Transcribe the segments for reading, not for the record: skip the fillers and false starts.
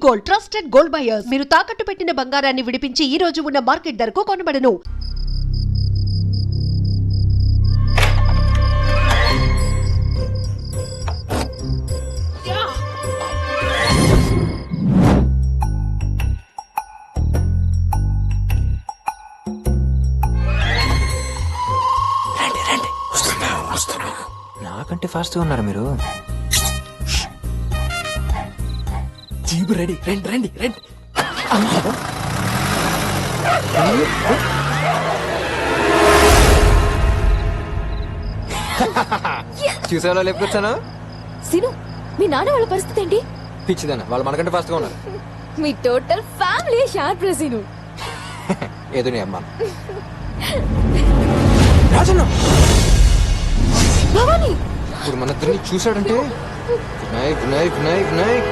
Gold, trusted gold buyers. మీరు తాకట్టు పెట్టిన బంగారాన్ని విడిపించి ఈ రోజు ఉన్న మార్కెట్ ధరకు కొనబడను. నాకంటే ఫాస్ట్ గా ఉన్నారు మీరు. జీబు రెడీ, రండి రండి రండి. చూసేవాళ్ళు లేపుకొచ్చాను. సీను, మీ నాన్న వాళ్ళ పరిస్థితి ఏంటి? పిచ్చిదాన్ని, వాళ్ళు మనకంటే ఫాస్ట్ గా ఉన్నారు. మీ టోటల్ ఫ్యామిలీ షార్ప్ రే సీను. ఏదో నీ అమ్మా రాజన్న భవాని, ఇప్పుడు మన ఇద్దరిని చూశాడంటే Vinayak Vinayak Vinayak Vinayak.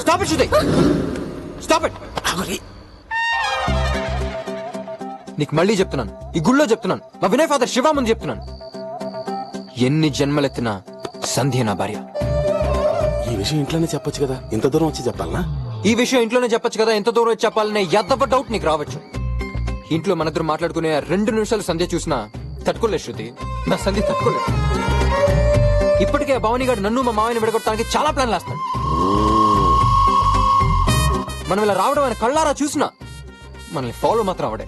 Stop it, Shruti! Stop it! నీకు మళ్ళీ చెప్తున్నాను, ఈ గుళ్ళో చెప్తున్నాను, మా వినయ్ ఫాదర్ శివ ముందు చెప్తున్నాను, ఎన్ని జన్మలెత్తినా సంధ్య నా భార్య. ఈ విషయం ఇంట్లోనే చెప్పొచ్చు కదా, ఇంత దూరం వచ్చి చెప్పాలనా? ఈ విషయం ఇంట్లోనే చెప్పొచ్చు కదా, ఎంత దూరం వచ్చి చెప్పాలనే ఎద్దవ డౌట్ నీకు రావచ్చు. ఇంట్లో మనిద్దరు మాట్లాడుకునే 2 నిమిషాలు సంధ్య చూసినా తట్టుకోలేదు శృతి, నా సంధ్య తట్టుకోలేదు. ఇప్పటికే భవానీ గారు నన్ను మా మామయ్యని విడగొట్టడానికి చాలా ప్లాన్లు వేస్తాడు. మనం ఇలా రావడం ఆయన కళ్ళారా చూసినా మనల్ని ఫాలో మాత్రం అవడే.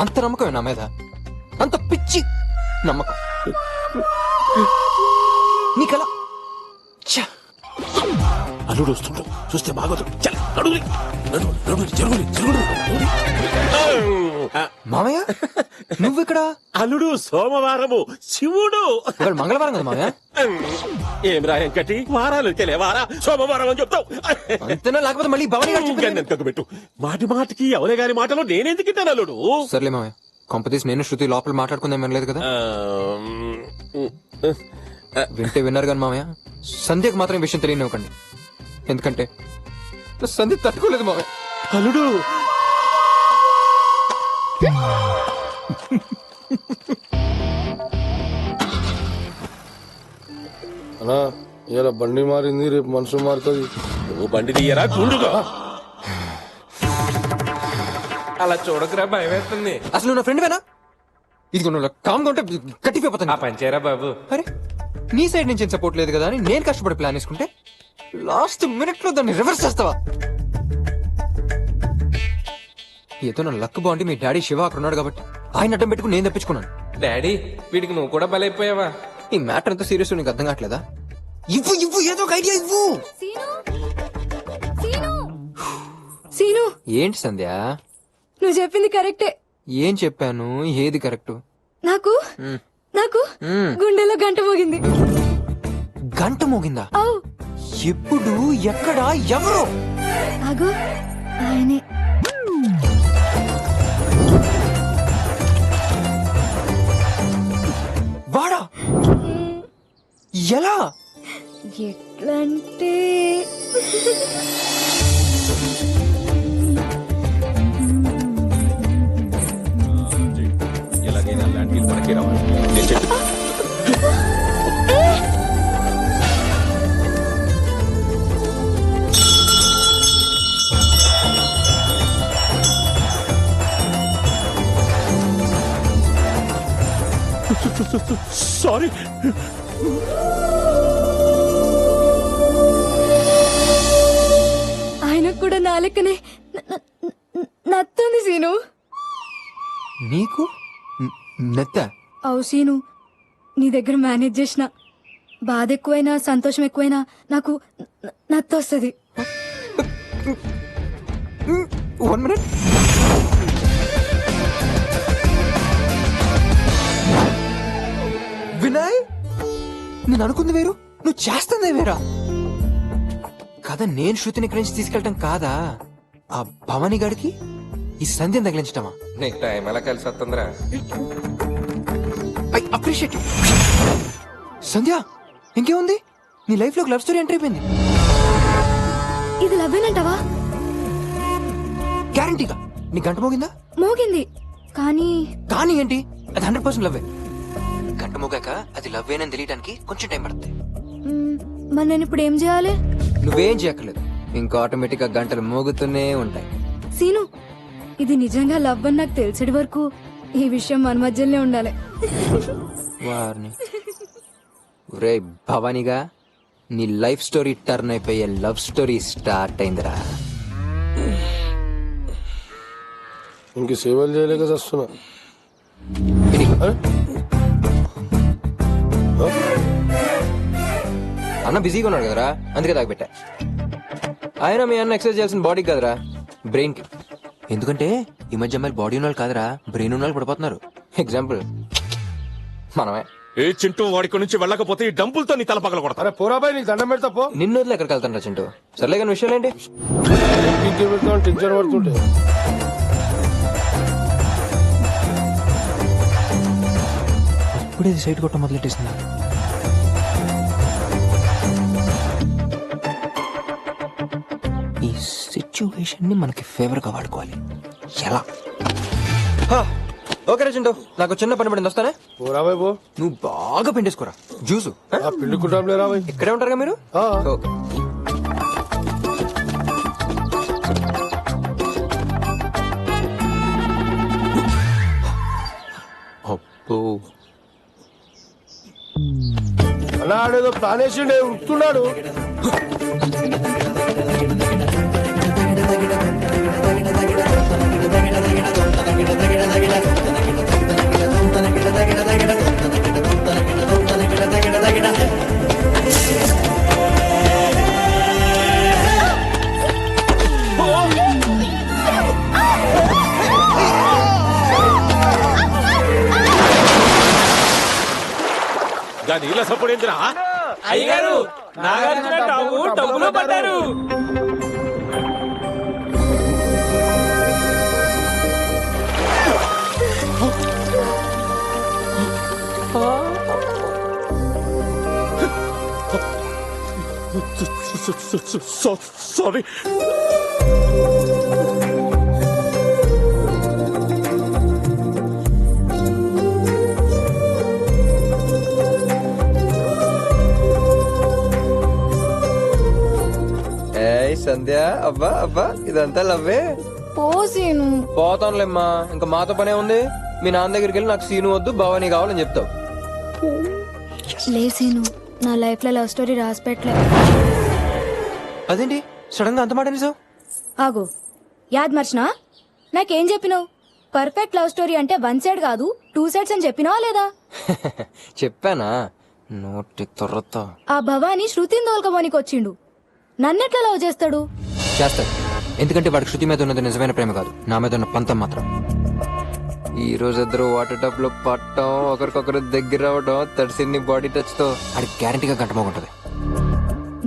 అంత నమ్మకమే నా మీద, అంత పిచ్చి నమ్మకం నీకలా. అల్లుడు వస్తుంటాడు, చూస్తే బాగోదు. చల్, నడువురి, నడువురి, నడువురి, జరుగురి, జరుగురి. మామయ్య నువ్వు ఇక్కడ? అల్లుడు సోమవారము శివుడు. ఇవాళ మంగళవారం కదా మామయ్య. ఏం రాయం కట్టి వారాలు వారా సోమవారం అని చెప్తావు. అంతేనా, లేకపోతే మళ్ళీ భవానీ గారు చెప్పారు. ఎంతకు పెట్టు, మాటి మాటికి ఎవరి గారి మాటలు నేనెందుకు తింటాను అల్లుడు. సర్లే మామయ్య, కొంపతీసి నేను శృతి లోపల మాట్లాడుకుందాం వినలేదు కదా. వింటే విన్నారు కానీ మామయ్య, సంధ్యకు మాత్రం ఈ విషయం తెలియనివ్వకండి, ఎందుకంటే సంధ్య తట్టుకోలేదు మామయ్య. అల్లుడు అన్నా ఇలా బండి మారింది, రేపు మనుషులు మారుతుంది. నువ్వు బండి తీయరా గుండుగా. అలా చూడకురా, భయం వేస్తుంది. అసలు నువ్వు నా ఫ్రెండ్ వేనా? ఇది కామ్గా ఉంటే కట్టిపోతాను. ఆ పంచేరా బాబు. అరే నీ సైడ్ నుంచి ఏం సపోర్ట్ లేదు కదా అని నేను కష్టపడి ప్లాన్ వేసుకుంటే లాస్ట్ మినిట్ లో దాన్ని రివర్స్ చేస్తావా? ఏదో నా లక్ బాగుండి మీ డాడీ శివ అక్కడ ఉన్నాడు కాబట్టి ఆయన అడ్డం పెట్టుకుని నేను తప్పించుకున్నాను. డాడీ, వీడికి నువ్వు కూడా బలైపోయావా? ఈ మ్యాటర్ ఎంత సీరియస్ నీకు అర్థం కావట్లేదా? ఇవ్వు ఇవ్వు, ఏదో ఒక ఐడియా ఇవ్వు. సీను, సీను, సీను, ఏంటి సంధ్య? నువ్వు చెప్పింది కరెక్టే. ఏం చెప్పాను? ఏది కరెక్ట్? నాకు నాకు గుండెలో గంట మోగింది. గంట మోగిందా? అవు, ఎప్పుడు, ఎక్కడ, ఎవరు? అగో ఆయనే. వాడా? ఎలా? ఎట్లంటే ఎలాగైనా ల్యాండ్ డీల్ మనకే రావాలి. నేను చెప్పి సారీ. ఆయనకు కూడా నా లెక్కనే నత్తుంది సీను. నీకు నెత్త? అవు సీను, నీ దగ్గర మేనేజ్ చేసిన బాధ ఎక్కువైనా సంతోషం ఎక్కువైనా నాకు నత్తొస్తుంది. 1 minute. వినయ్, నేను అనుకుంది వేరు, నువ్వు చేస్తుంది వేరా. కదా నేను శృతిని ఇక్కడి నుంచి తీసుకెళ్ళటం కాదా, ఆ భవానీ గారికి ఈ సంధ్యను తగిలించటమా? నీకు టైం ఎలా కలిసి వస్తుందిరా? I appreciate you. సంధ్య ఇంకేముంది, నీ లైఫ్ లో లవ్ స్టోరీ ఎంటర్ అయిపోయింది. ఇది లవ్వేనంటావా? గ్యారంటీగా. నీ గంట మోగిందా? మోగింది కానీ కానీ ఏంటి, అది 100% లవ్వే. గంట మోగాక అది లవ్వేనని తెలియడానికి కొంచెం టైం పడుతుంది. మరి నేను ఇప్పుడు ఏం చేయాలి? నువ్వేం చేయక్కర్లేదు, ఇంకా ఆటోమేటిక్ గా గంటలు మోగుతూనే ఉంటాయి. సీను, ఇది నిజంగా లవ్ అని నాకు తెలిసేటి వరకు ఈ విషయం మన మధ్యలోనే ఉండాలి. వారిని ఒరే భవానీగా, నీ లైఫ్ స్టోరీ టర్న్ అయిపోయే లవ్ స్టోరీ స్టార్ట్ అయిందిరా. ఇంక సేవలు చేయలేక వస్తున్నా. అన్న బిజీగా ఉన్నాడు కదరా, అందుకే తాగిపెట్టా. ఆయన మీ అన్న ఎక్సర్సైజ్ చేయాల్సిన బాడీ కదరా, బ్రెయిన్ కి. ఎందుకంటే ఈ మధ్య అమ్మాయిలు బాడీ ఉన్న వాళ్ళు కాదరా, బ్రెయిన్ ఉన్న వాళ్ళు పడిపోతున్నారు. ఎగ్జాంపుల్ మనమే. ఏ చింటూ వాడికి నుంచి వెళ్ళకపోతే ఈ డంపులతో నీ తల పగల కొడతా. అరే పోరాబాయ్, నీకు దండం పెడతా పో. నిన్ను వదిలి ఎక్కడికి వెళ్తాను రా చింటూ. సర్లే కానీ విషయాలు ఏంటి? ఇంటికి పెడతామని టెన్షన్ పడుతుంటే ఇప్పుడే సైట్ కొట్ట మొదలెట్టేసిందా? ఈ సిచ్యువేషన్ ని మనకి ఫేవర్ గా వాడుకోవాలి. ఎలా? ఓకే రా చింటూ, నాకు చిన్న పని పడింది, వస్తానే. పోరాబాయ్ పో. నువ్వు బాగా పిండేసుకోరా జ్యూసు. ఆ పిండుకుంటాం లేరా బాయ్. ఇక్కడే ఉంటారుగా మీరు? ఆ. ఓకే. అబ్బో, అలా ఆడేదో ప్లాన్ వేసిండే ఉడుతున్నాడు. దాని ఇలా సపోర్ట్ ఏంటిరా? అయ్యగారు నాగార్జున డబ్బులు పడ్డారు. సారీ. సంధ్య, అబ్బా అబ్బా, ఇదంతా లవ్వే. పో సీను. పోతానులేమ్మా, ఇంకా మాతో పనే ఉంది. మీ నాన్న దగ్గరికి వెళ్ళి నాకు సీను వద్దు, భవానీ కావాలని చెప్తావు. లే సీను, నా లైఫ్ లో లవ్ స్టోరీ రాసి పెట్టలే. అదేంటి సడన్ గా అంత మాట నిజం? ఆగు, యాద్ మర్చినా? నాకేం చెప్పినావు? పర్ఫెక్ట్ లవ్ స్టోరీ అంటే 1 సైడ్ కాదు 2 సైడ్స్ అని చెప్పినావా లేదా? చెప్పానా? నోటి తొర్రతో. ఆ భవానీ శృతిని దోల్కమోనికి వచ్చిండు, నన్నెట్లా లవ్ చేస్తాడు? చేస్తాడు, ఎందుకంటే వాడికి శృతి మీద ఉన్నది నిజమైన ప్రేమ కాదు, నా మీద ఉన్న పంతం మాత్రం. ఈ రోజు ఇద్దరు వాటర్ టబ్ లో పట్టడం, ఒకరికొకరు దగ్గర అవడం, తడిసిన్ని బాడీ టచ్ తో ఆడికి గ్యారంటీగా గంటమోగుంటది.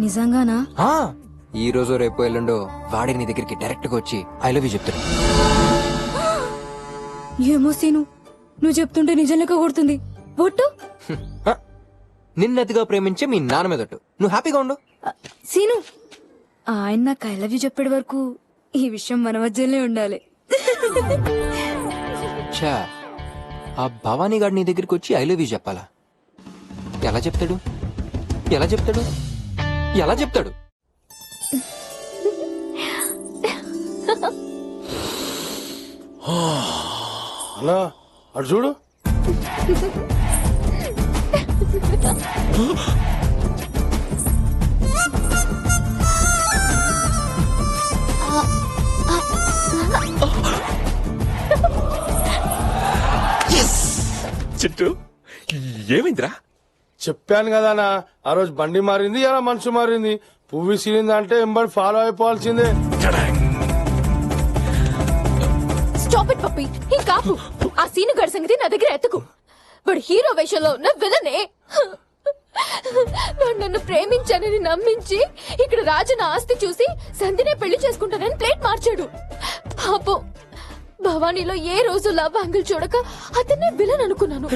నిజంగానా? ఆ, ఈ రోజు రేపు ఎల్లుండో వాడి నీ దగ్గరికి డైరెక్ట్ గా వచ్చి ఐ లవ్ యూ చెప్తాడు. ఏమో సీను, నువ్వు చెప్తుంటే నిజం లెక్క కొడుతుంది. ఒట్టు. నిన్నతిగా ప్రేమించే మీ నాన్న మీద ఒట్టు. నువ్వు హ్యాపీగా ఉండు. సీను, ఆయన నాకు ఐ లవ్ యూ చెప్పేటి వరకు ఈ విషయం మన మధ్యలోనే ఉండాలి. ఛా, ఆ భవానీ గారు నీ దగ్గరికి వచ్చి ఐ లవ్ యూ చెప్పాలా? ఎలా చెప్తాడు? ఎలా చెప్తాడు? ఎలా చెప్తాడు? అన్నా అటు చూడు. చింటూ ఏమైందిరా? చెప్పాను కదా అన్న, ఆ రోజు బండి మారింది, అలా మనసు మారింది. పువ్వు విసిరిందంటే ఎంబడి ఫాలో అయిపోవాల్సిందే. స్టాప్ ఇట్ పప్పి, ఇంకాపు. ఆ సీను గడి సంగతి నా దగ్గర ఎత్తకు. వాడు హీరో వేషంలో ఉన్న విలనే. వాడు నన్ను ప్రేమించానని నమ్మించి ఇక్కడ రాజు నా ఆస్తి చూసి సంధినే పెళ్లి చేసుకుంటానని ప్లేట్ మార్చాడు. పాపం భవానీలో ఏ రోజు లవ్ యాంగిల్ చూడక అతన్నే విలన్ అనుకున్నాను.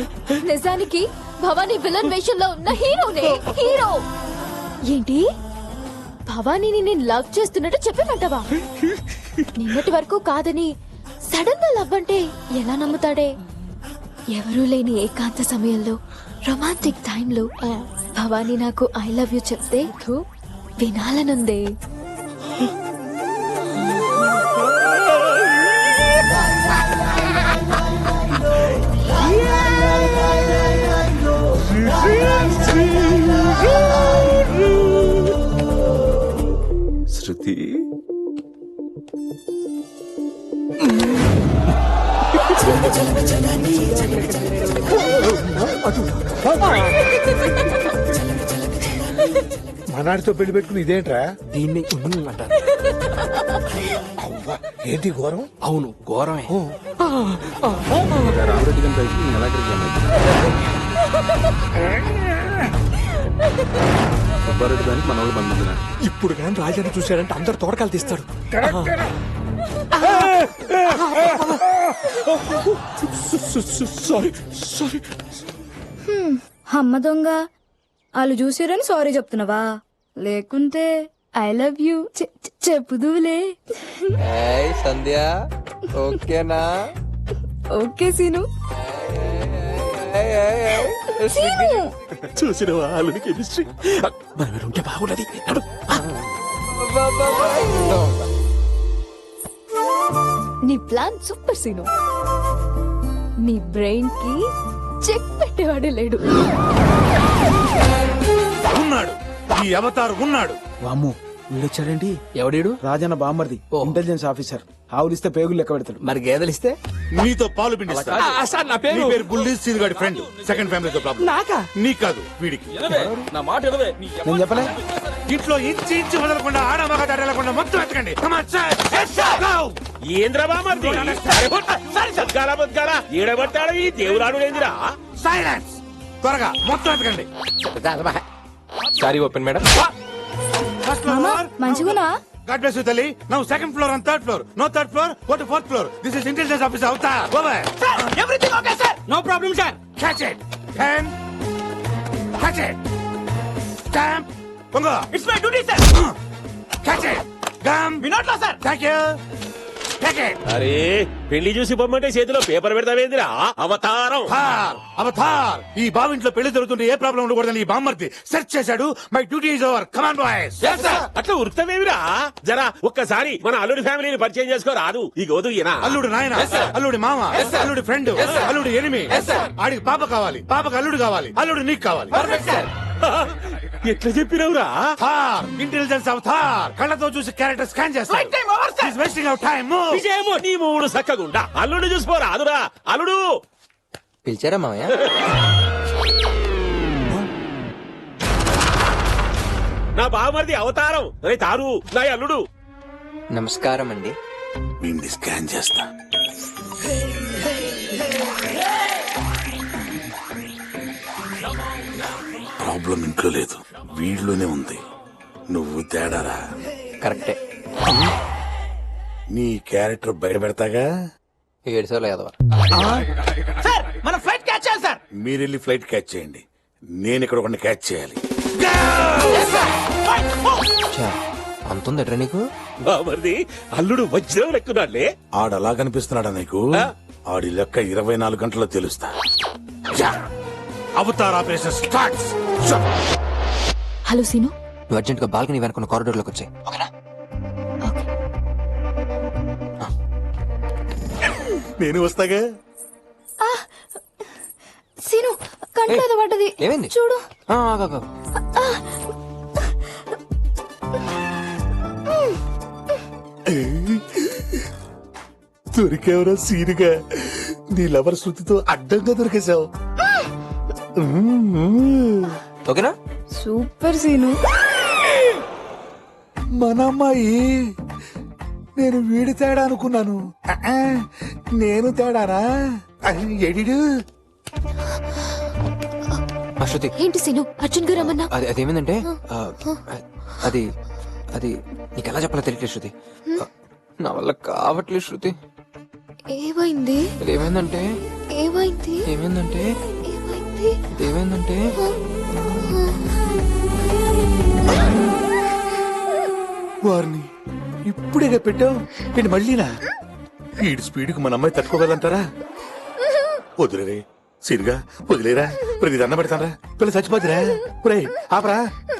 నిజానికి భవానీ విలన్ వేషంలో ఉన్న హీరోనే హీరో. ఏంటి భవానీని నేను లవ్ చేస్తున్నట్టు చెప్పమంటావా? నిన్నటి వరకు కాదని సడన్ గా లవ్ అంటే ఎలా నమ్ముతాడే? ఎవరూ లేని ఏకాంత సమయంలో రొమాంటిక్ టైంలో భవానీ నాకు ఐ లవ్ యూ చెప్తే వినాలనుందే. శృతి మనాడితో పెళ్లి పెట్టుకుని ఇదేంట్రా? దీన్ని అంటారు. అవ్వా, ఏంటి ఘోరం? అవును ఘోరమే. రామరెడ్డి గారి పైకి నేను ఎలా సుబ్బారెడ్డి దానికి మన వాళ్ళు బంధువులు. ఇప్పుడు కానీ రాజాని చూశాడంటే అందరు తోడకాలు తీస్తాడు. Sorry sorry. అమ్మ దొంగ, వాళ్ళు చూసిరని సారీ చెప్తున్నావా? లేకుంటే ఐ లవ్ యూ చెప్పుదులే. సంధ్య ఓకేనా? Okay scene. సీను చూసిన వాళ్ళు కెమిస్ట్రీ మన మీద ఉంటే బాగున్నది. నీ ప్లాన్ సూపర్ సీను. నీ బ్రెయిన్ కి చెక్ పెట్టేవాడే లేడు. ఉన్నాడు, ఈ అవతార్ ఉన్నాడు. వామ్ము వీడొచ్చాడేంటి? ఎవడీడు? రాజన్న బామ్మర్ది, ఇంటెలిజెన్స్ ఆఫీసర్. ఆవులిస్తే పేగులు లెక్క పెడతాడు. మరి గేదెలు ఇస్తే నీతో పాలు పిండిస్తా. సార్ నా నీ పేరు బుల్లి సీన్ గారి ఫ్రెండ్. సెకండ్ ఫ్యామిలీతో ప్రాబ్లం. నాకా? నీకు కాదు, వీడికి. నా మాట ఎనవే. నేను చెప్పలే? ఇంట్లో ఇంచి ఇంచి వదలకుండా ఆడ మగ దాడలేకుండా మొత్తం ఎత్తకండి. Come on, sir. Yes, sir. Go. బతకాలా బతకాలా ఏడబట్టాడు ఈ దేవురాడు ఏందిరా? Silence. త్వరగా మొత్తం ఎత్తకండి. Sorry open madam. First floor. మామా మంచిగునా? God bless you, Tali. Now second floor and third floor. No third floor, go to fourth floor. This is intelligence officer Avatar. Over. Sir, everything okay, sir? No problem, sir. Catch it. Pen. Catch it. Stamp. Bunga. It's my duty, sir. Catch it. Gum. వినోట్లా, sir. Thank you. Take it. అరే పెళ్లి చూసి పొమ్మంటే చేతిలో paper పెడతావేందిరా? అవతారం. Avatar. ఈ బావింట్లో పెళ్లి జరుగుతుంటే ఏ problem ఉండకూడదని ఈ బామ్మర్ది సెర్చ్ చేశాడు. My duty is over. Come on boys. Yes, sir. అట్లా ఉరుకుతావేమిరా? జరా ఒక్కసారి మన అల్లుడి ఫ్యామిలీని పరిచయం చేసుకో రాదు. ఈ గోదు ఈయన అల్లుడు నాయన, అల్లుడి మామ, అల్లుడి ఫ్రెండ్, అల్లుడి ఎనిమి. ఆడికి పాప కావాలి, పాపకు అల్లుడు కావాలి, అల్లుడు నీకు కావాలి. ఎట్లా చెప్పినవురా? Intelligence Avatar. కళ్ళతో చూసి క్యారెక్టర్ స్కాన్ చేస్తాడు. Wasting hour time. విజయము నీ మూడు సక్కగుండా అల్లుడు చూసుకోరా అదురా. అల్లుడు పిలిచారా మామయ్య? నా బావమరిది అవతారం. రే తారు నా అల్లుడు. నమస్కారం అండి. వీడిని స్కాన్ చేస్తా. ప్రాబ్లం ఇంట్లో లేదు, వీడిలోనే ఉంది. నువ్వు తేడారా? కరెక్టే. నీ క్యారెక్టర్ బయట పెడతాగా. 7 సార్లు ఎదవా. సార్ మన ఫ్లైట్ క్యాచ్ చేయాలి సార్. మీరెళ్ళి ఫ్లైట్ క్యాచ్ చేయండి, నేను ఇక్కడ ఒకరిని క్యాచ్ చేయాలి. అంతుందట్రా నీకు? బావమరిది అల్లుడు వజ్రం లెక్కున్నాడులే. ఆడలా కనిపిస్తున్నాడా నీకు? ఆడి లెక్క 24 గంటల్లో తెలుస్తా. Avatar operation starts. Hello Seenu. నువ్వు అర్జెంట్ గా బాల్కనీ వెనుకున్న కారిడోర్ లోకి వచ్చాయి. ఓకే. నేను వస్తాగా. సీను కంట్లో ఏదో పడ్డది. ఏమైంది? చూడు. దొరికేవరా సీనుగా. నీ లవర్ శృతితో అడ్డంగా దొరికేశావు. ఓకేనా? సూపర్ సీను. మన అమ్మాయి. నేను వీడి తేడా అనుకున్నాను. నేను తేడానా? ఎడిడు. శృతి ఏంటి సీను అర్జున్ గారు రమ్మన్నా? అదేమైందంటే అది అది నీకు ఎలా చెప్పాలో తెలియట్లేదు శృతి. నా వల్ల కావట్లేదు శృతి. ఏమైంది ఏమైందంటే ఏమైంది ఏమైందంటే ఏమైంది ఏమైందంటే వారిని ఇప్పుడే పెట్టావు ఏంటి మళ్ళీనా వీడి స్పీడ్కి మన అమ్మాయి తట్టుకోగలంటారా వదిలేరే సిరిగా వదిలేరా ప్రతి దండ పెడతానరా పిల్ల చచ్చిపోతురా ఒరే ఆపరా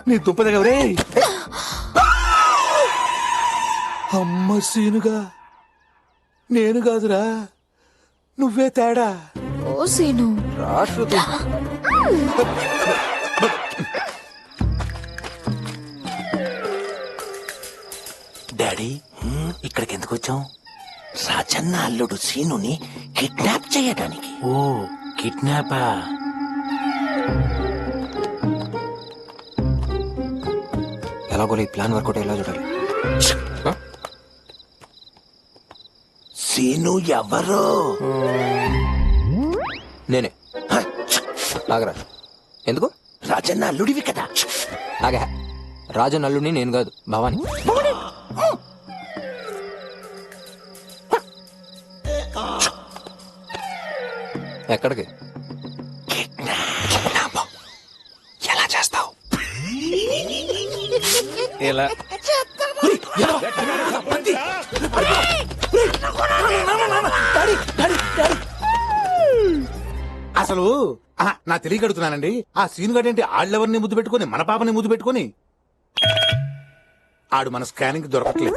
నీ దుంప దగ్గర రే అమ్మ సీనుగా నేను కాదురా నువ్వే తేడా ఓ సీను రా శృతి డాడీ ఇక్కడికి ఎందుకు వచ్చాం రాజన్న అల్లుడు సీనుని కిడ్నాప్ చేయడానికి ఓ కిడ్నాపా ఎలాగోలే ఈ ప్లాన్ వర్కౌట్ ఎలా చూడాలి సీను ఎవరు నేనే ఆగరా ఎందుకు రాజన్న అల్లుడివి కదా ఆగా రాజన్ అల్లుడిని నేను కాదు భవాని ఎక్కడికి ఎలా చేస్తావు ఎలా అసలు నా తెలియగడుగుతున్నానండి ఆ సీన్ గడేంటి ఆళ్ళెవరిని ముద్దు పెట్టుకొని మన పాపని ముద్దు పెట్టుకొని ఆడు మన స్కానింగ్ దొరకట్లేదు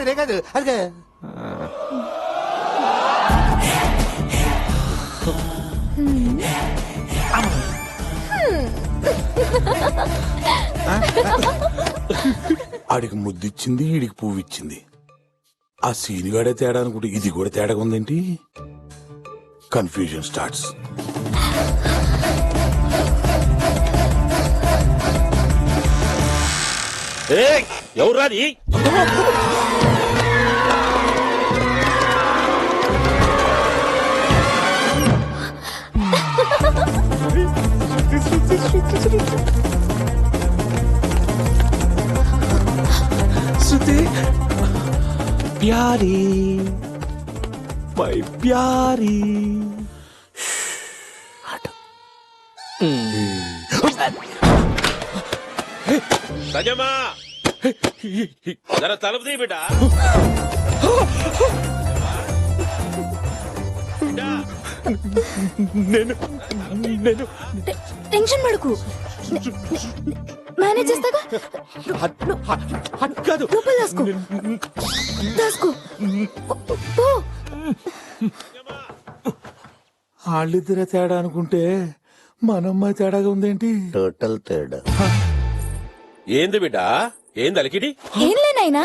రేకాదు అదే ఆడికి ముద్దిచ్చింది ఈడికి పువ్వు ఇచ్చింది ఆ సీనిగాడే తేడా అనుకుంటే ఇది కూడా తేడాగా ఉందేంటి కన్ఫ్యూజన్ స్టార్ట్స్ ఎవరాది శృతి ప్యారీ మై ప్యారీ సజమా జర తలుపు తీ బిడ్డ టెన్షన్ పడుకు మేనేజ్ చేస్తాగా లోపల దాసుకో దాసుకో పో వాళ్ళిద్దరే తేడా అనుకుంటే మనమ్మాయి తేడాగా ఉందేంటి టోటల్ తేడా ఏంది బిడ్డ ఏంది అలికిడి ఏం లేనైనా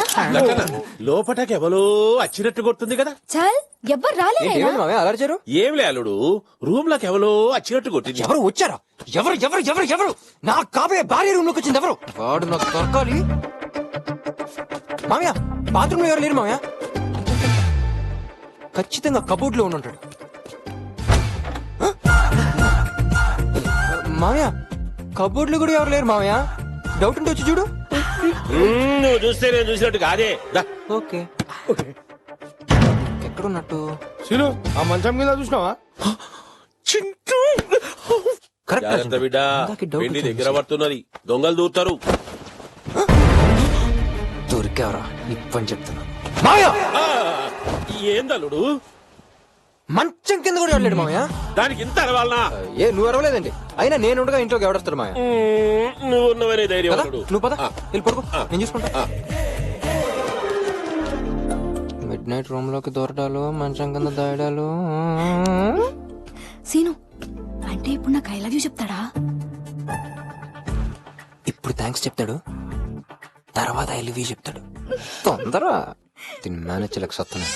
లోపటకెవలో వచ్చినట్టు కొడుతుంది కదా చల్ ఎవ్వరు రాలేనైనా అలర్చారు ఏం లే అల్లుడు రూమ్ లోకి ఎవలో వచ్చినట్టు కొట్టింది ఎవరు వచ్చారా ఎవరు ఎవరు ఎవరు ఎవరు నా కాబోయే భార్య రూమ్ లోకి వచ్చింది ఎవరు వాడు నాకు దొరకాలి మామయ్య బాత్రూమ్ లో ఎవరు లేరు మామయ్య ఖచ్చితంగా కబోర్డ్ లో ఉంటాడు మామయ్య కబోర్డ్ లో కూడా ఎవరు లేరు మామయ్య డౌట్ ఉంటే వచ్చి చూడు నువ్వు చూస్తే నేను చూసినట్టు కాదే దా. ఓకే ఎక్కడున్నట్టు సీను ఆ మంచం మీద చూసినావా జాగ్రత్త బిడ్డ వెండి దగ్గర పడుతున్నది దొంగలు దూరుతారు దొరికావరా ఇప్పని చెప్తున్నా ఆ, ఏందల్లుడు మంచం కింద కూడా వెళ్ళాడు మామయ్య దానికి ఇంత అరవాలనా ఏ నువ్వు అరవలేదండి అయినా నేను ఉండగా ఇంట్లోకి ఎవడొస్తాడు మామయ్య నువ్వు ఉన్నవనే ధైర్యం కదా అల్లుడు. నువ్వు పద ఆ, వెళ్ళి పడుకో నేను చూసుకుంటా ఆ. మిడ్ నైట్ రూమ్ లోకి దూరడాలు మంచం కింద దాయడాలు సీను అంటే ఇప్పుడు నాకు ఐ లవ్ యూ చెప్తాడా? ఇప్పుడు థ్యాంక్స్ చెప్తాడు తర్వాత ఐ లవ్ యూ చెప్తాడు తొందర దీన్ని మేనేజ్ చేయలేక సత్తున్నాయి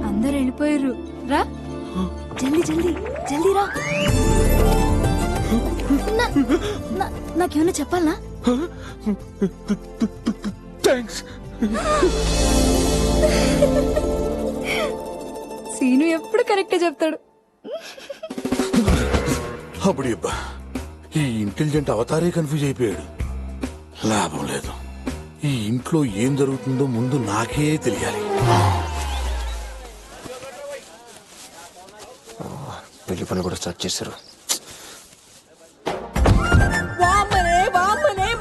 అందరు వెళ్ళిపోయారు రా జల్దీ జల్దీ జల్దీ రా నాకేమైనా చెప్పాలనా? థ్యాంక్స్ సీను ఎప్పుడు కరెక్టే చెప్తాడు. అప్పుడు అబ్బా ఈ ఇంటెలిజెంట్ అవతారే కన్ఫ్యూజ్ అయిపోయాడు. లాభం లేదు, ఈ ఇంట్లో ఏం జరుగుతుందో ముందు నాకే తెలియాలి. పెళ్లి పనులు కూడా స్టార్ట్ చేశారు.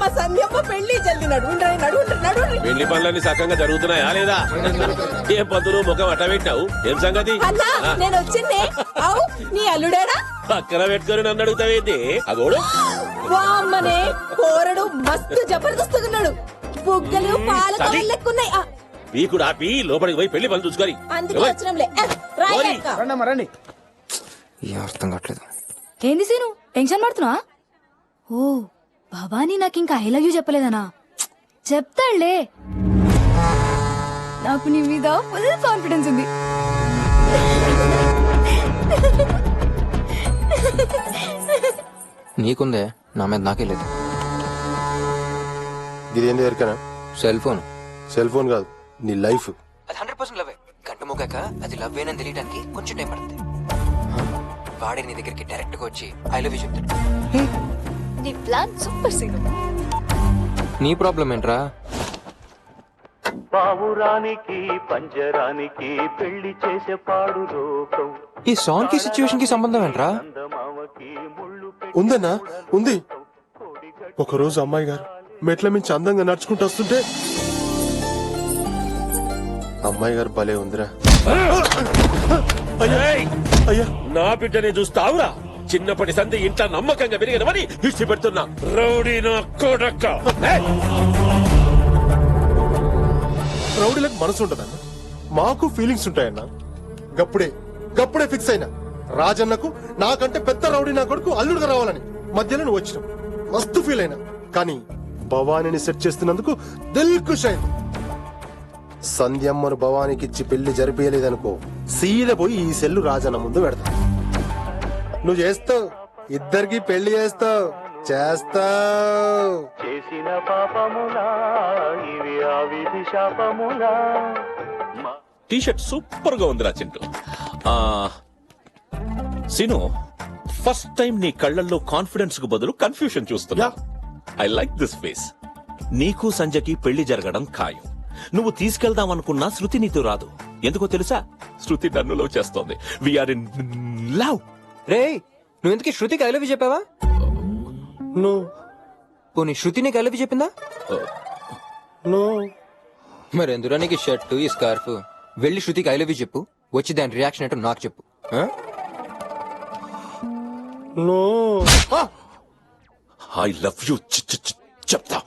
మా సంధ్యమ్మ పెళ్లి జల్ది నడుండ్రి పెళ్లి పనులన్నీ సక్కంగా జరుగుతున్నాయా లేదా? ఏం పంతులు ముఖం అట్ట పెట్టావు? ఏం సంగతి? అన్నా నేను వచ్చిందే. అవు నీ అల్లుడేడా? పక్కన పెట్టుకుని నన్ను అడుగుతావేంటి? అగోడు వామ్మనే కోరడు మస్తు జబర్దస్తుగున్నాడు. బుగ్గలు పాల లెక్కున్నాయి. పీకుడు ఆపి లోపలికి పోయి పెళ్లి పనులు చూసుకొని అందుకే వచ్చినంలే. రండమ్మా రండి. ఏం అర్థం కావట్లేదు. ఏంది సీను టెన్షన్ పడుతున్నా? ఓ భవానీ నాకు ఇంకా ఐ లవ్ యూ చెప్పలేదనా? చెప్తాళ్లే, నాకు నీ మీద ఫుల్ కాన్ఫిడెన్స్ ఉంది. నీకుందే, నా మీద నాకే లేదు. ఇదేంటి ఎరికనా? Cell phone. సెల్ ఫోన్ కాదు, నీ లైఫ్. అది 100% లవ్వే. గంట మొగాక అది లవ్వేనని తెలియడానికి కొంచెం టైం పడుతుంది. వాడే నీ దగ్గరికి డైరెక్ట్ గా వచ్చి ఐ లవ్ యూ చెప్తాడు. నీ ప్లాన్ సూపర్ సీను. నీ ప్రాబ్లం ఏంట్రా? పావురానికి పంజరానికి పెళ్లి చేసే పాడు లోకం. ఈ సాంగ్ కి సిచ్యువేషన్ కి సంబంధం ఏంట్రా? ఉందన్నా, ఉంది. ఒకరోజు అమ్మాయి గారు మెట్ల మించి అందంగా నడుచుకుంటూ వస్తుంటే అమ్మాయి గారు భలే ఉందిరా. అయ్యా నా బిడ్డని చూస్తావురా? చిన్నప్పటి సంధి ఇంట్లో నమ్మకంగా పెరిగినవని ఇచ్చి పెడుతున్నా రౌడీ నా కొడక్క. రౌడీలకు మనసు ఉంటదన్న, మాకు ఫీలింగ్స్ ఉంటాయన్నా. గప్పుడే ఫిక్స్ అయినా రాజన్నకు నాకంటే పెద్ద రౌడీ నా కొడుకు అల్లుడుగా రావాలని. మధ్యలో నువ్వు వచ్చినావు, మస్తు ఫీల్ అయినా. కానీ భవానీని సెట్ చేస్తున్నందుకు దిల్ ఖుష్ అయింది. సంధ్యమ్మను భవానీకిచ్చి పెళ్లి జరిపేయలేదనుకో, సీదా పోయి ఈ సెల్లు రాజన్న ముందు పెడతా. నువ్వు చేస్తావు, ఇద్దరికి పెళ్లి చేస్తావు. చేసిన పాపములా ఇవి ఆ విధి శాపములా. టీ షర్ట్ సూపర్ గా ఉందిరా చింటూ. సిను, ఫస్ట్ టైం నీ కళ్ళల్లో కాన్ఫిడెన్స్ కు బదులు కన్ఫ్యూషన్ చూస్తున్నా. I like this face. నీకు సంజయ్కి పెళ్లి జరగడం ఖాయం. నువ్వు తీసుకెళ్దాం అనుకున్నా శృతి నీతో రాదు. ఎందుకో తెలుసా? శృతి నన్ను లవ్ చేస్తోంది. We are in love. రే, నువ్వు ఎందుకు శృతికి ఐ లవ్ యూ చెప్పావా? నువ్వు పోనీ శృతి నీకు ఐ లవ్ యూ చెప్పిందా? నువ్వు మరి ఎందురా నీకు షర్ట్ ఈ స్కార్ఫ్? వెళ్ళి శృతికి ఐ లవ్ యూ చెప్పు, వచ్చి దాని రియాక్షన్ ఏంటో నాకు చెప్పు. ఐ లవ్ యూ చెప్తా.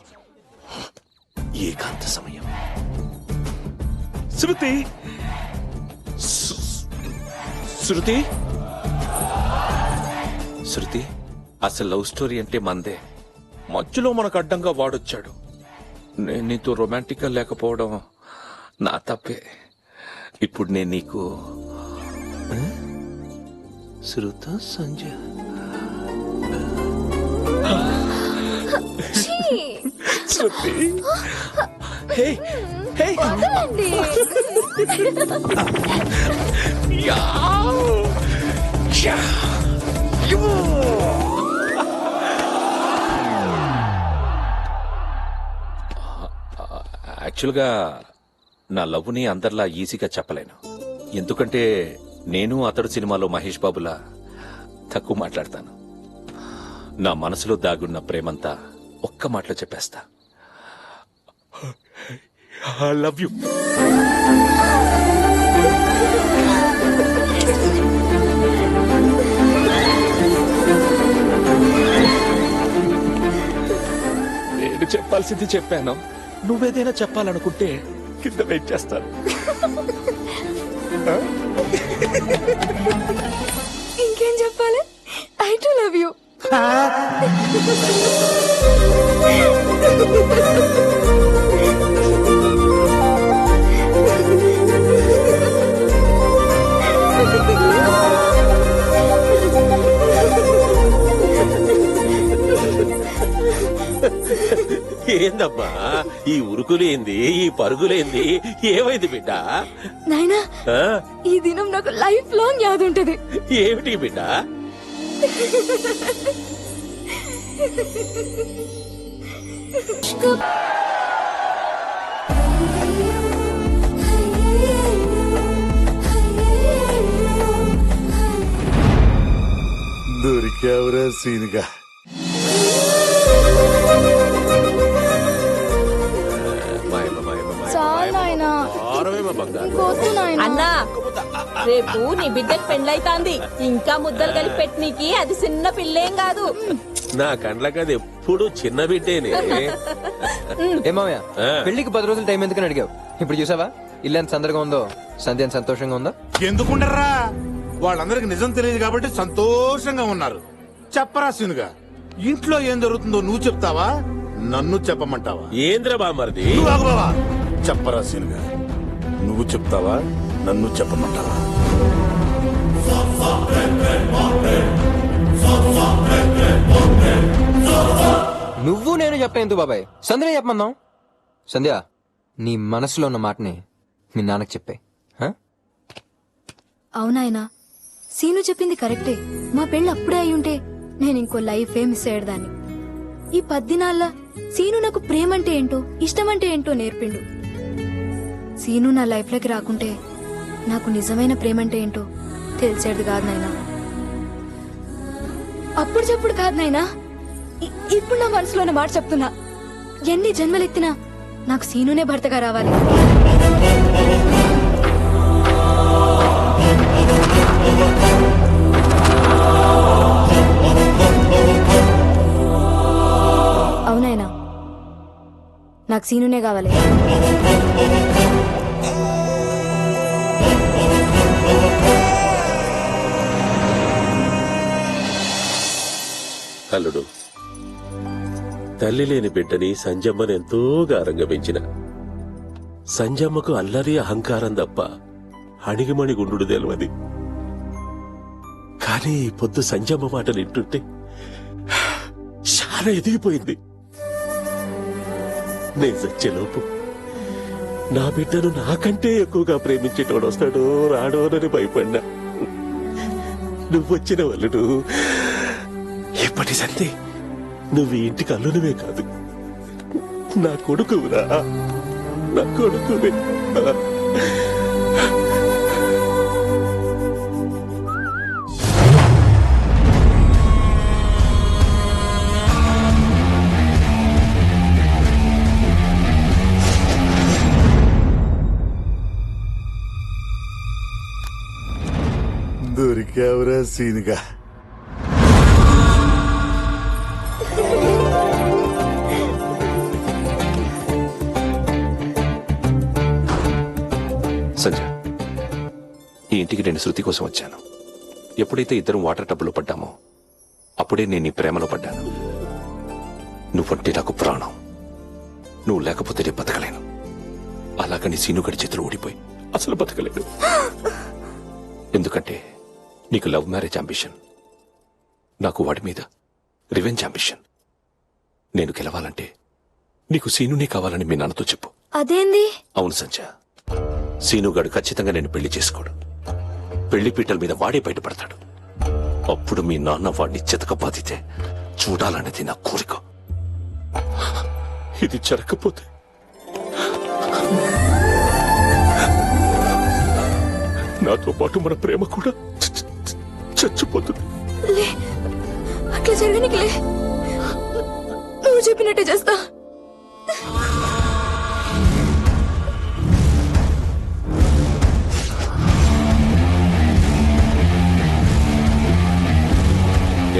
ఏకాంత సమయం. శృతి, శృతి, శృతి, అసలు లవ్ స్టోరీ అంటే మందే. మధ్యలో మనకు అడ్డంగా వాడొచ్చాడు. నేను నీతో రొమాంటిక్ గా లేకపోవడం నా తప్పే. ఇప్పుడు నేను నీకు శృత సంజయ్ శృతి. హే హే యాక్చువల్గా నా లవ్ని అందరిలా ఈజీగా చెప్పలేను. ఎందుకంటే నేను అతడు సినిమాలో మహేష్ బాబులా తక్కువ మాట్లాడతాను. నా మనసులో దాగున్న ప్రేమంతా ఒక్క మాటలో చెప్పేస్తా. I love you. నేను చెప్పాల్సింది చెప్పాను. నువ్వేదైనా చెప్పాలనుకుంటే కింద వెయిట్ చేస్తాను. ఇంకేం చెప్పాలి? I to love you. ఏందమ్మా ఈ ఉరుకులేంది ఈ పరుగులేంది ఏమైంది బిడ్డ నాయనా ఆ? ఈ దినం నాకు లైఫ్ లాంగ్ యాद ఉంటది. ఏమిటి బిడ్డ దొరికావురా సీనుగా. చాలు నాయనా, ఇంకొద్దు నాయనా. అన్నా రేపు నీ బిడ్డకు పెళ్ళైతాంది. ఇంకా ముద్దలు కలిపి పెట్టనీకి అది చిన్న పిల్లేం కాదు. నా కండ్లకి అది ఎప్పుడు చిన్న బిడ్డేనే ఏమావయ్య పెళ్లికి 10 రోజులు టైం ఎందుకని అడిగావు? ఇప్పుడు చూసావా ఇల్లు ఎంత సందడిగా ఉందో, సంధ్య ఎంత సంతోషంగా ఉందో. ఎందుకుండర్రా, వాళ్ళందరికి నిజం తెలియదు కాబట్టి సంతోషంగా ఉన్నారు. చెప్పరా సీనుగా, ఇంట్లో ఏం జరుగుతుందో నువ్వు చెప్తావా, నన్ను చెప్పమంటావా? ఏంద్ర బామర్ది నువ్వు ఆగు బావా. చెప్పరా సీనుగా, నువ్వు చెప్తావా, నన్ను చెప్పమంటావా? నువ్వు నేను చెప్పేందుకు బాబాయ్, సంధ్యనే చెప్పమందాం. సంధ్య, నీ మనసులో ఉన్న మాటని మీ నాన్నకి చెప్పే. అవునాయనా, సీను చెప్పింది కరెక్టే. మా పెళ్ళి అప్పుడే అయి ఉంటే నేను ఇంకో లైఫే మిస్ అయ్యేదాన్ని. ఈ 10 దినాల్లో సీను నాకు ప్రేమ అంటే ఏంటో, ఇష్టం అంటే ఏంటో నేర్పిండు. సీను నా లైఫ్ లోకి రాకుంటే నాకు నిజమైన ప్రేమ అంటే ఏంటో తెలిసేది కాదు నాయనా. అప్పుడు చెప్పుడు కాదు నాయనా, ఇప్పుడు నా మనసులో ఉన్న మాట చెప్తున్నా. ఎన్ని జన్మలెత్తినా నాకు సీనునే భర్తగా రావాలి. అవునాయనా, నాకు సీనునే కావాలి. అల్లుడు, తల్లి లేని బిడ్డని సంజమ్మని ఎంతో గారంగా పెంచిన. సంజమ్మకు అల్లరి అహంకారం తప్ప అణిగిమణి గుండు తెలియదు. కానీ ఈ పొద్దు సంజమ్మ మాటలు వింటుంటే చాలా ఎదిగిపోయింది. నేను చచ్చేలోపు నా బిడ్డను నాకంటే ఎక్కువగా ప్రేమించేటోడు వస్తాడో రాడోనని భయపడినా. నువ్వొచ్చిన వల్లుడు ఎప్పటి సంతే నువ్వు ఇంటికి అల్లునివే కాదు, నా కొడుకురా, నా కొడుకువే. దొరికావురా సీనుగా. సంజయ్, ఈ ఇంటికి నేను శృతి కోసం వచ్చాను. ఎప్పుడైతే ఇద్దరం వాటర్ టబ్లో పడ్డామో అప్పుడే నేను నీ ప్రేమలో పడ్డాను. నువ్వంటే నాకు ప్రాణం. నువ్వు లేకపోతే నేను బతకలేను. అలాగని సీనుగడి చేతులు ఊడిపోయి అసలు బతకలేను. ఎందుకంటే నీకు లవ్ మ్యారేజ్ అంబిషన్, నాకు వాడి మీద రివెంజ్ అంబిషన్. నేను గెలవాలంటే నీకు సీనునే కావాలని మీ నాన్నతో చెప్పు. అదేంది? అవును సంజయ్, సీనుగాడు ఖచ్చితంగా నేను పెళ్లి చేసుకోడు. పెళ్లి పీటల మీద వాడే బయటపడతాడు. అప్పుడు మీ నాన్న వాడిని చితకబాదితే చూడాలనేది నా కోరిక. ఇది జరగకపోతే నాతో పాటు మన ప్రేమ కూడా చచ్చిపోతుంది. అట్లా జరగనికిలే, నువ్వు చెప్పినట్టే చేస్తా.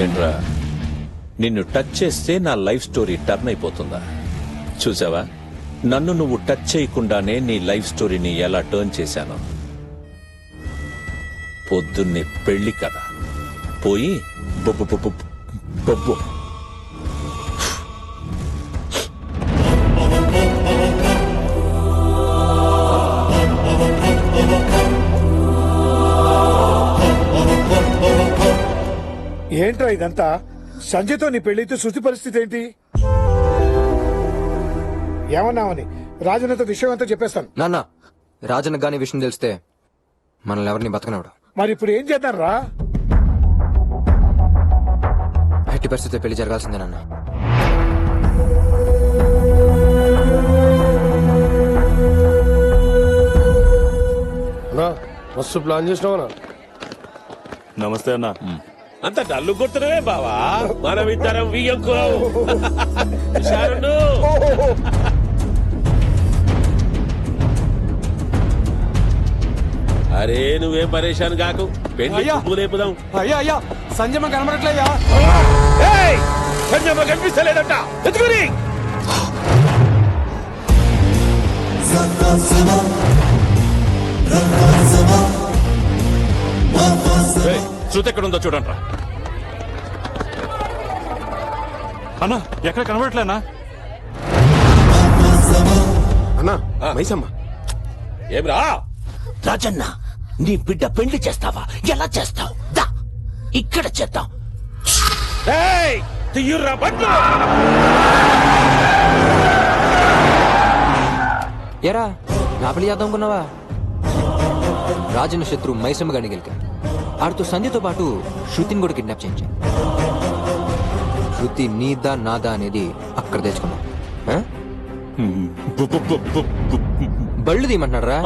ఏంట్రా, నిన్ను టచ్ చేస్తే నా లైఫ్ స్టోరీ టర్న్ అయిపోతుందా? చూసావా, నన్ను నువ్వు టచ్ చేయకుండానే నీ లైఫ్ స్టోరీని ఎలా టర్న్ చేశాను. పొద్దున్నే పెళ్లి కదా, పోయి బొబ్బు బొబ్బు బొబ్బు. ఏంట్రా ఇదంతా? సంజయ్తో నీ పెళ్లితో శృతి పరిస్థితి ఏంటి? ఏమన్నావని రాజునతో విషయం అంతా చెప్పేస్తాను. నాన్న రాజన్న గాని విషయం తెలిస్తే మనల్ని ఎవరిని బతకనవడు. మరి ఇప్పుడు ఏం చేద్దాం రా? ఎట్టి పరిస్థితి పెళ్లి జరగాల్సిందే నాన్న. మస్తు ప్లాన్ చేసినావా? నమస్తే అన్న. అంత డల్లు కొడుతున్నావే బావా, మనం ఇద్దరం వియ్యంకు. అరే నువ్వేం పరేషాన్ కాకు, పెళ్లి లేపుదాం. అయ్యా అయ్యా సంజమ కనబడట్లయ్యా. సంజమ కనిపిస్తలేదంట, ఎత్తుకుని. శృతి ఎక్కడుందో చూడండి రా. అన్నా ఎక్కడ కనబడట్లేనా? అన్నా మైసమ్మ. ఏమ్రా రాజన్న, నీ బిడ్డ పెళ్లి చేస్తావా? ఎలా చేస్తావు? దా ఇక్కడ చేద్దాం. తీయుర్రా బండ్లు. ఎరా నా పెళ్లి చేద్దాం అనుకున్నావా? రాజన్న శత్రు మైసమ్మ గాని గెలికా. ఆడితో సంధ్యతో పాటు శృతిని కూడా కిడ్నాప్ చేయించాను. శృతి నీదా నాదా అనేది అక్కడ తెచ్చుకున్నాం. బళ్ళు తీయమంటున్నాడు రా.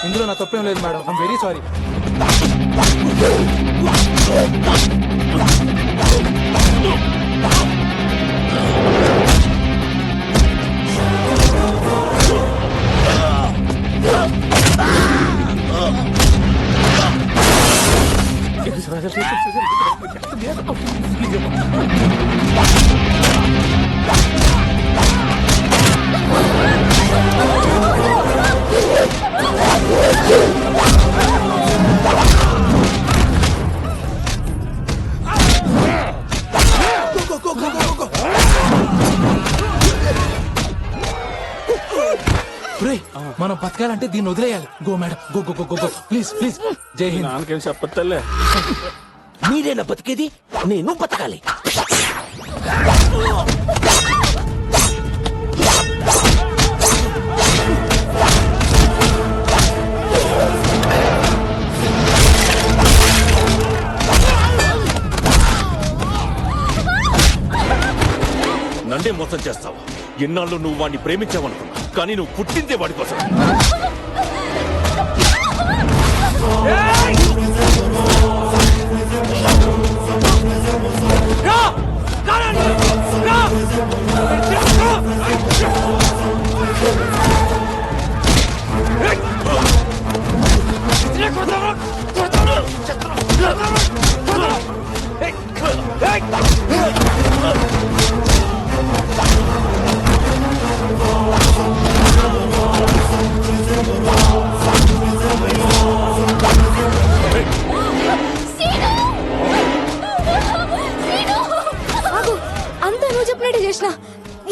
ఇందులో నా తప్పేం లేదు మేడం. I'm very sorry. మనం బతకాలంటే దీన్ని వదిలేయాలి. Go madam, go go go go go please please. జై హింద్. నాకేం చెప్పలే. మీరేనా బతికేది? నేను బతకాలి. నన్నే మోసం చేస్తావా? ఎన్నాళ్ళు నువ్వు వాడిని ప్రేమించావనుకున్నా, కానీ నువ్వు పుట్టిందే వాడి కోసం.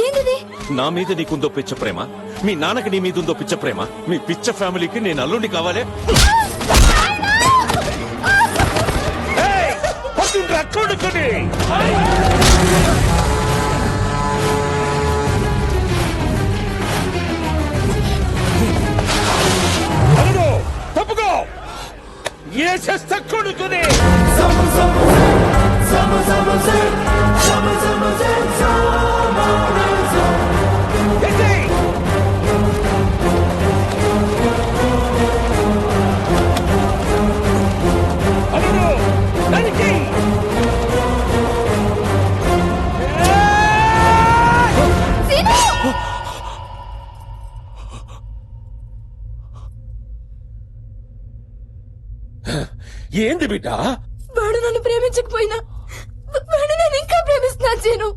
ఏంటిది? నా మీద నీకుందో పిచ్చ ప్రేమ, మీ నాన్నకి నీ మీద ఉందో పిచ్చ ప్రేమ, మీ పిచ్చ ఫ్యామిలీకి నేను అల్లుండి కావాలి. ఏయ్, పట్టుకుండ్రా, కొడుకుని. అల్లుడు, తప్పుకో. ఏ చేస్తా కొడుకుని. ఏంది బిడ్డ? వాడు నన్ను ప్రేమించకపోయినా వాడు నన్ను ఇంకా ప్రేమిస్తున్నాను సీను.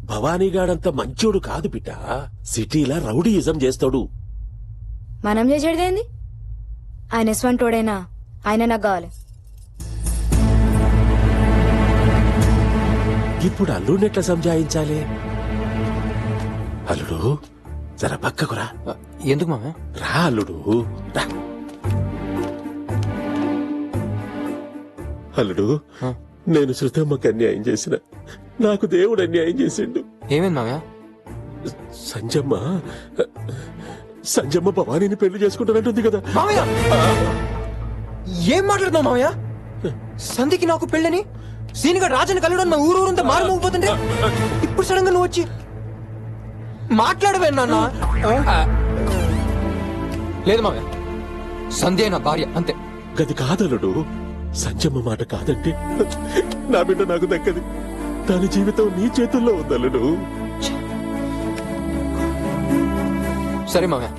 భవానీగాడంత మంచోడు కాదు బిడ్డ. సిటీలా రౌడీయిజం చేస్తాడు. మనం చేసేదేంది? ఆయన ఎస్వంటోడైనా ఆయన నాకు కావాలి. ఇప్పుడు అల్లుడిని ఎట్లా సంజాయించాలి? అల్లుడు జర పక్కకురా. ఎందుకు మామయ్య? రా అల్లుడు రా. అల్లుడు, నేను శృతమ్మకి అన్యాయం చేసిన, నాకు దేవుడు అన్యాయం చేసిండు. ఏమైంది మామయ్య? సంజమ్మ భవానీని పెళ్లి చేసుకుంటానంటుంది కదా. మామయ్య ఏం మాట్లాడుతున్నావు మామయ్య? సంధికి నాకు పెళ్ళని సీనిగా రాజని కలవడం మా ఊరంతా మారుమోగిపోతుంటే ఇప్పుడు సడన్ గా నువ్వు వచ్చి మాట్లాడవే నాన్న. లేదు మామయ్య, సంధ్య నా భార్య అంతే. గది కాదలుడు, సంజమ్మ మాట కాదంటే నా బిడ్డ నాకు దక్కది. దాని జీవితం నీ చేతుల్లో ఉందలుడు. సరే మామయ్య,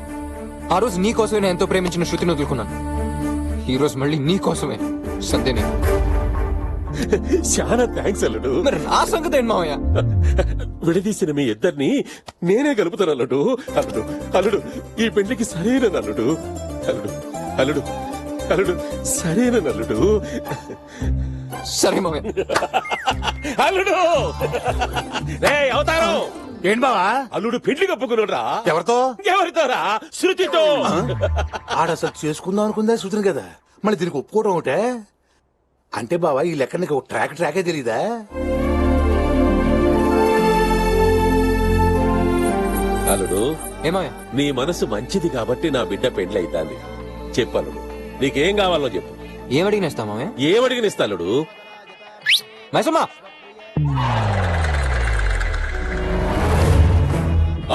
ఆ రోజు నీ కోసమే నేను ఎంతో ప్రేమించిన శృతిని వదులుకున్నాను. ఈ రోజు మళ్ళీ నీ కోసమే సంధ్యని. చాలా థ్యాంక్స్ అల్లుడు. మరి నా సంగతి ఏంటి మామయ్య? విడదీసిన మీ ఇద్దరిని నేనే కలుపుతాను అల్లుడు. అల్లుడు అల్లుడు ఈ పెళ్లికి సరైన అల్లుడు. అల్లుడు అల్లుడు అల్లుడు సరైన అల్లుడు. సరే మామయ్య. అల్లుడు అవతారం ఏంటి బావా? అల్లుడు పెళ్లి కప్పుకున్నాడు. ఎవరితో? ఎవరితోరా? శృతితో. ఆడ అసలు చేసుకుందాం అనుకుందా శృతిని కదా, మళ్ళీ దీనికి ఒప్పుకోవడం ఒకటే. అంటే బావా ఈ లెక్క నీకు ట్రాకే తెలీదా? అల్లుడు ఏమయ్యా? నీ మనసు మంచిది కాబట్టి నా బిడ్డ పెళ్లి అయితాంది. చెప్పల్లుడు, నీకేం కావాలో చెప్పు. ఏమడిగినేస్తా మామయ్య? ఏమడిగినిస్తా అల్లుడు. మైసమ్మా.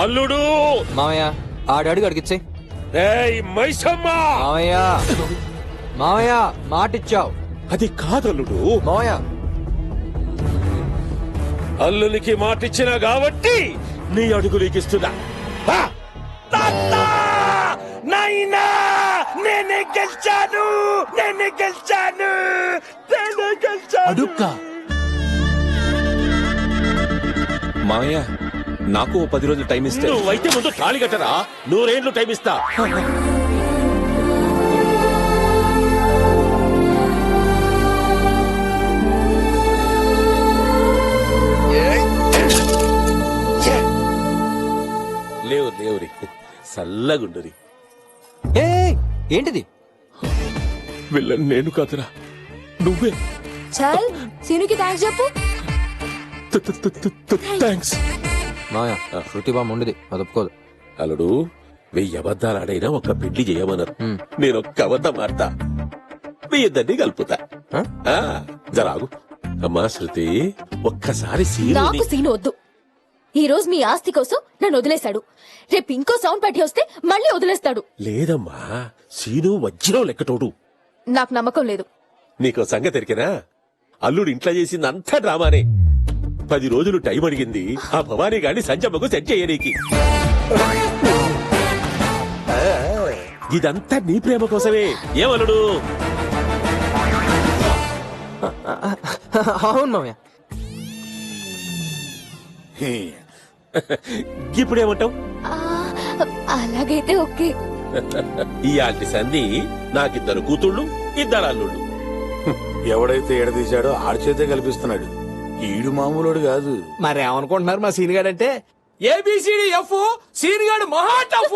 అల్లుడు మామయ్య ఆడడుగు అడిగిచ్చే. మైసమ్మా. మామయ్య మామయ్య మాటిచ్చావు. అది కాదల్లుడు. మామయ్య అల్లునికి మాటిచ్చిన కాబట్టి నీ అడుగు నీకిస్తున్నా. నైనా నేనే గెలిచాను, నేనే గెలిచాను, నేనే గెలిచాను. అడుక్కా మామయ్య, నాకు 10 రోజులు టైం ఇస్తే. నువ్వైతే ముందు తాళి కట్టరా, 100 ఏళ్ళు టైం ఇస్తా. లేవు దేవురి చల్లగుండురి. ఏంటిది? వెళ్ళను నేను కాదురా, నువ్వే. చల్ సీనుకి థ్యాంక్స్ చెప్పు. థ్యాంక్స్. మాయా శృతి బామ్ ఉండదు, అది ఒప్పుకోదు. అల్లుడు 1000 అబద్ధాలు ఆడైనా ఒక్క పెళ్లి చేయమన్నారు. నేను ఒక్క అబద్ధం ఆడతా, మీ ఇద్దరిని కలుపుతా. జరాగు. అమ్మా శృతి, ఒక్కసారి నాకు సీను వద్దు. ఈ రోజు మీ ఆస్తి కోసం నన్ను వదిలేశాడు. రేపు ఇంకో సౌండ్ పట్టి వస్తే మళ్ళీ వదిలేస్తాడు. లేదమ్మా, సీను వజ్రం లెక్కటోడు. నాకు నమ్మకం లేదు. నీకో సంగతి ఎరికినా? అల్లుడు ఇంట్లో చేసింది అంతా డ్రామానే. 10 రోజులు టైం అడిగింది ఆ భవానీ గాని సంజమ్మకు సెట్ చేయనీకి. ఇదంతా నీ ప్రేమ కోసమే. ఏమల్లుడు? అవును మామయ్య. ఇప్పుడేమంటావు? అలాగైతే ఓకే. ఇయాల్టి సంధి నాకిద్దరు కూతుళ్ళు, ఇద్దరు అల్లుళ్ళు. ఎవడైతే ఎడదీశాడో ఆడి చేతే కల్పిస్తున్నాడు. ఈడు మామూలుడు కాదు. మరి ఏమనుకుంటున్నారు మా సీన్ గారు అంటే? ఏబిసిడి ఎఫ్ సీన్ గారు మహా టఫ్.